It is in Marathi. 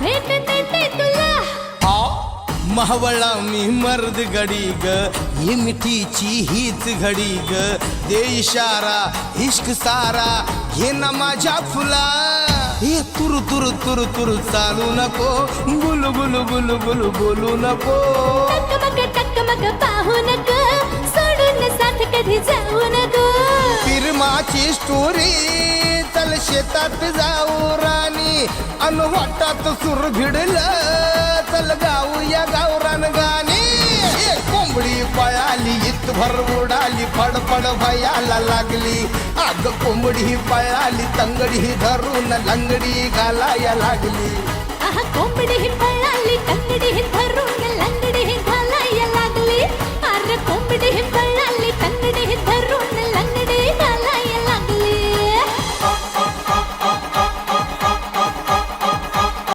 भेट देते तुला मावळा मी मर्द गडी ग ही मिठीची हीच घडी ग दे इशारा इश्क सारा घे ना माझ्या फुला हे तुरु तुरु तुरु तुरु चालू नको बुलु बुलु बुलु बुलु बोलू नको टकमक पाहू नको सोडून साथ कधी जाऊ नको फिरमाची स्टोरी चल शेतात जाऊ राणी अन वाटात सुर भिडलं चल गाऊया गावरान गाणी कोंबडी पळाली इतभर उडाली फडफड भयाला लागली अग कोंबडी पळाली तंगडी धरून लंगडी घालाया लागली